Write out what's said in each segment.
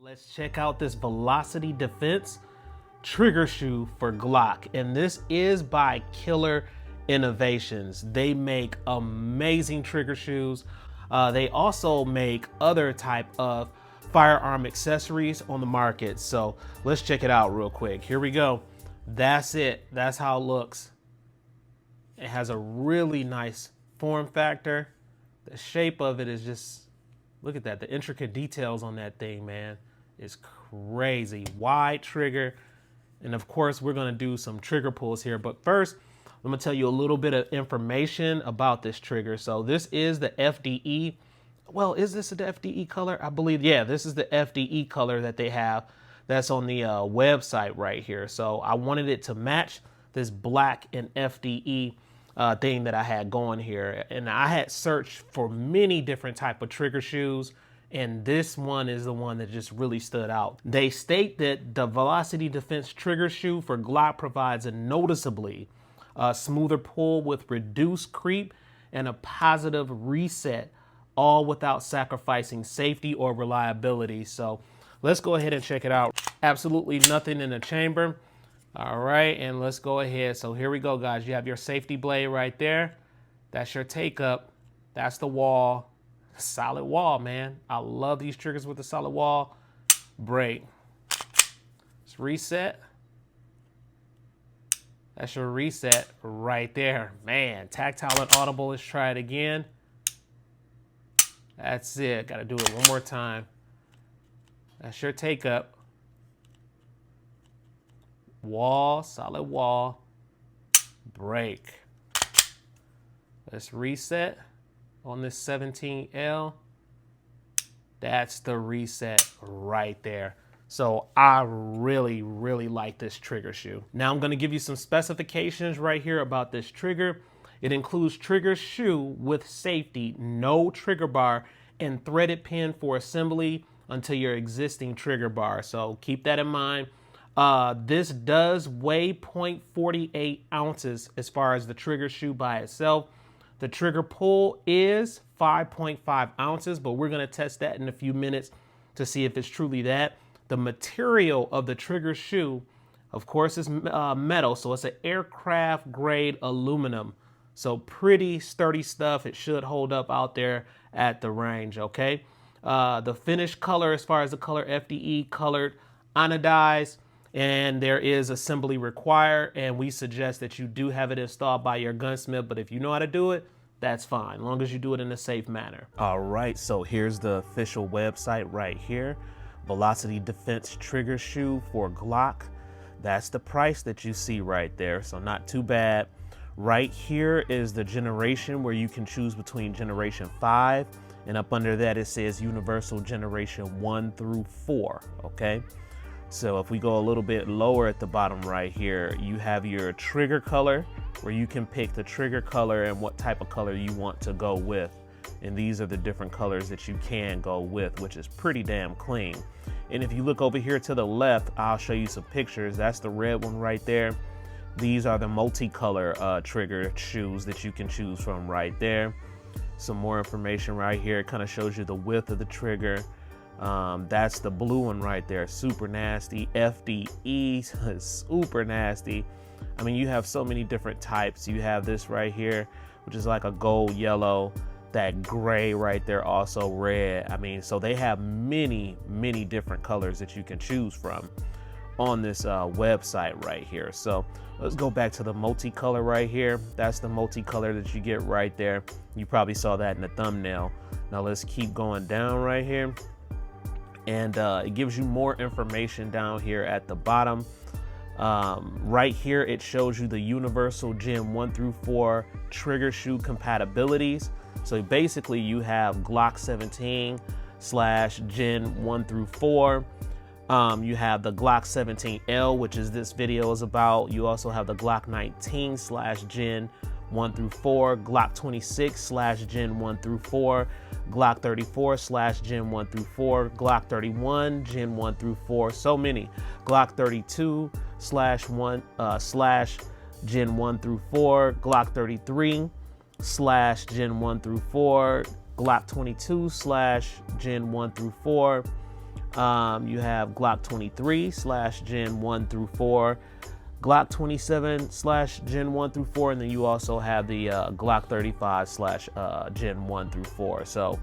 Let's check out this Velocity Defense trigger shoe for Glock. And this is by Killer Innovations. They make amazing trigger shoes. They also make other type of firearm accessories on the market. So let's check it out real quick. Here we go. That's it. That's how it looks. It has a really nice form factor. The shape of it is just, look at that. The intricate details on that thing, man, is crazy. Wide trigger. And of course, we're going to do some trigger pulls here. But first, I'm going to tell you a little bit of information about this trigger. So this is the FDE. Well, is this the FDE color? I believe, yeah, this is the FDE color that they have. That's on the website right here. So I wanted it to match this black and FDE thing that I had going here. And I had searched for many different type of trigger shoes, and this one is the one that just really stood out. They state that the Velocity Defense trigger shoe for Glock provides a noticeably smoother pull with reduced creep and a positive reset, all without sacrificing safety or reliability. So let's go ahead and check it out. Absolutely nothing in the chamber. All right, and let's go ahead. So here we go, guys. You have your safety blade right there. That's your take up. That's the wall. Solid wall, man. I love these triggers with the solid wall. Break. Let's reset. That's your reset right there. Man, tactile and audible. Let's try it again. That's it. Got to do it one more time. That's your take up. Wall, solid wall, break. Let's reset on this 17L. That's the reset right there. So I really, really like this trigger shoe. Now I'm going to give you some specifications right here about this trigger. It includes trigger shoe with safety, no trigger bar, and threaded pin for assembly until your existing trigger bar. So keep that in mind. This does weigh 0.48 ounces as far as the trigger shoe by itself. The trigger pull is 5.5 ounces, but we're going to test that in a few minutes to see if it's truly that. The material of the trigger shoe, of course, is metal, so it's an aircraft grade aluminum. So pretty sturdy stuff. It should hold up out there at the range, okay? The finished color, as far as the color, FDE colored, anodized, and there is assembly required, and we suggest that you do have it installed by your gunsmith, but if you know how to do it, that's fine, as long as you do it in a safe manner. All right, so here's the official website right here. Velocity Defense trigger shoe for Glock. That's the price that you see right there, so not too bad. Right here is the generation where you can choose between generation 5, and up under that it says universal generation 1 through 4, okay? So if we go a little bit lower at the bottom right here, you have your trigger color, where you can pick the trigger color and what type of color you want to go with. And these are the different colors that you can go with, which is pretty damn clean. And if you look over here to the left, I'll show you some pictures. That's the red one right there. These are the multicolor trigger shoes that you can choose from right there. Some more information right here. It kind of shows you the width of the trigger. That's the blue one right there, super nasty. FDE, super nasty. I mean, you have so many different types. You have this right here, which is like a gold yellow, that gray right there, also red. I mean, so they have many, many different colors that you can choose from on this website right here. So let's go back to the multicolor right here. That's the multicolor that you get right there. You probably saw that in the thumbnail. Now let's keep going down right here. And it gives you more information down here at the bottom. Right here, it shows you the universal Gen 1 through 4 trigger shoe compatibilities. So basically you have Glock 17 / Gen 1 through 4. You have the Glock 17L, which is this video is about. You also have the Glock 19 / Gen 1 through 4, Glock 26 / Gen 1 through 4, Glock 34 / Gen 1 through 4, Glock 31 Gen 1 through 4, so many. Glock 32 / Gen 1 through 4, Glock 33 / Gen 1 through 4, Glock 22 / Gen 1 through 4, You have Glock 23 / Gen 1 through 4, Glock 27 / Gen 1 through 4, and then you also have the Glock 35 / Gen 1 through 4. So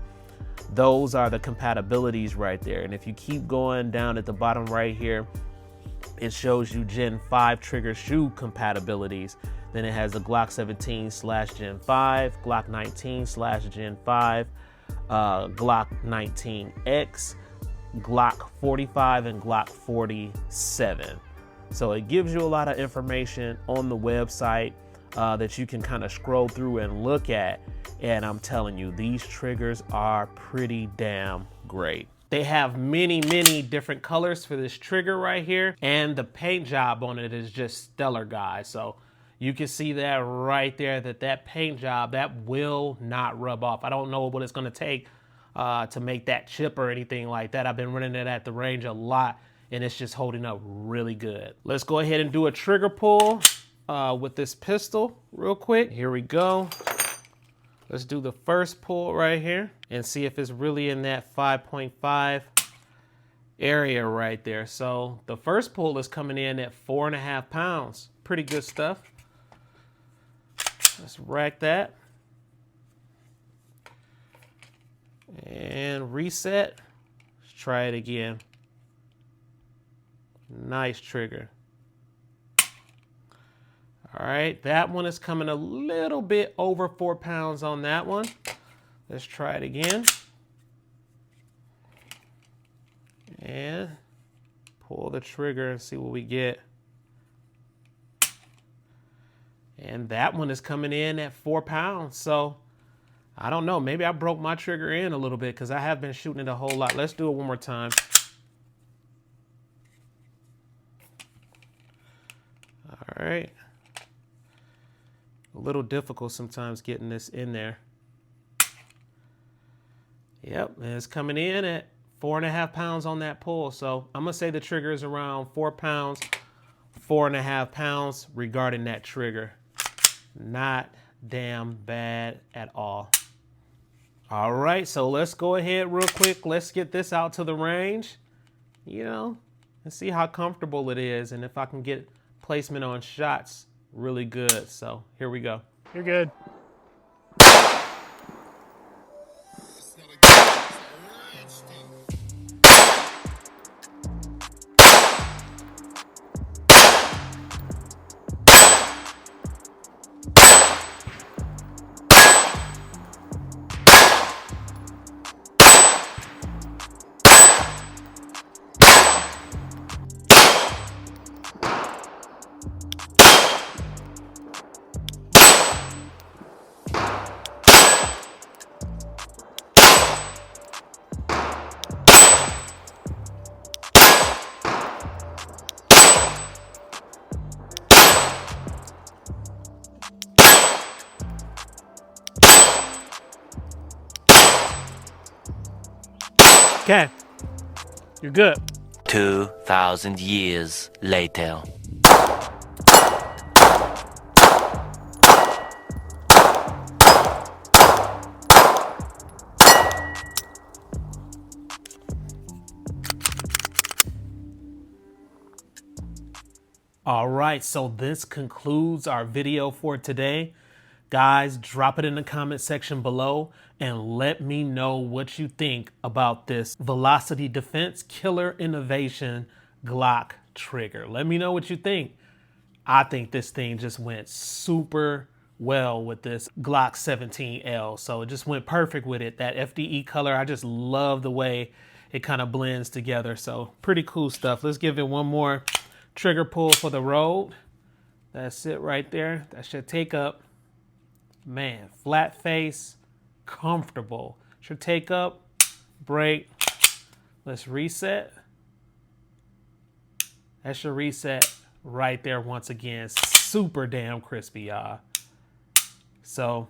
those are the compatibilities right there. And if you keep going down at the bottom right here, it shows you Gen 5 trigger shoe compatibilities. Then it has the Glock 17 / Gen 5, Glock 19 / Gen 5, Glock 19X, Glock 45, and Glock 47. So it gives you a lot of information on the website that you can kind of scroll through and look at. And I'm telling you, these triggers are pretty damn great. They have many different colors for this trigger right here. And the paint job on it is just stellar, guys. So you can see that right there, that paint job, that will not rub off. I don't know what it's gonna take to make that chip or anything like that. I've been running it at the range a lot and it's just holding up really good. Let's go ahead and do a trigger pull with this pistol real quick. Here we go. Let's do the first pull right here and see if it's really in that 5.5 area right there. So the first pull is coming in at 4.5 pounds. Pretty good stuff. Let's rack that. And reset. Let's try it again. Nice trigger. All right, that one is coming a little bit over 4 pounds on that one. Let's try it again. And pull the trigger and see what we get. And that one is coming in at 4 pounds. So I don't know, maybe I broke my trigger in a little bit because I have been shooting it a whole lot. Let's do it one more time. All right. A little difficult sometimes getting this in there. Yep, and it's coming in at 4.5 pounds on that pull. So I'm gonna say the trigger is around 4 pounds, 4.5 pounds regarding that trigger. Not damn bad at all. All right, so let's go ahead real quick. Let's get this out to the range, you know, and see how comfortable it is and if I can get placement on shots really good. So here we go. You're good. Okay, you're good. 2,000 years later. All right, so this concludes our video for today. Guys, drop it in the comment section below and let me know what you think about this Velocity Defense Killer Innovation Glock trigger. Let me know what you think. I think this thing just went super well with this Glock 17L. So it just went perfect with it. That FDE color, I just love the way it kind of blends together. So pretty cool stuff. Let's give it one more trigger pull for the road. That's it right there. That should take up. Man, flat face, comfortable. Should take up, break. Let's reset. That should reset right there once again. Super damn crispy, y'all. So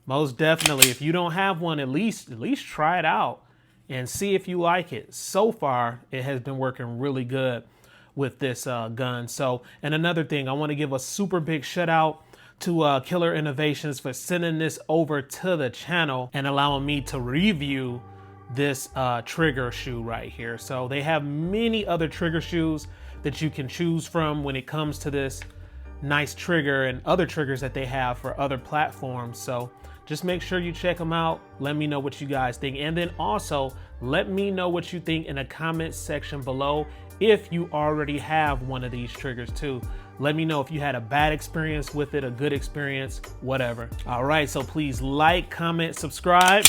most definitely, if you don't have one, at least try it out and see if you like it. So far, it has been working really good with this gun. So, and another thing, I want to give a super big shout out to Killer Innovations for sending this over to the channel and allowing me to review this trigger shoe right here. So they have many other trigger shoes that you can choose from when it comes to this nice trigger and other triggers that they have for other platforms. So just make sure you check them out. Let me know what you guys think. And then also let me know what you think in the comment section below if you already have one of these triggers too. Let me know if you had a bad experience with it, a good experience, whatever. All right, so please like, comment, subscribe.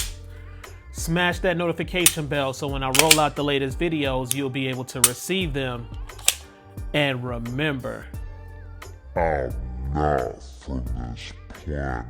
Smash that notification bell so when I roll out the latest videos, you'll be able to receive them. And remember, I'm not from this planet.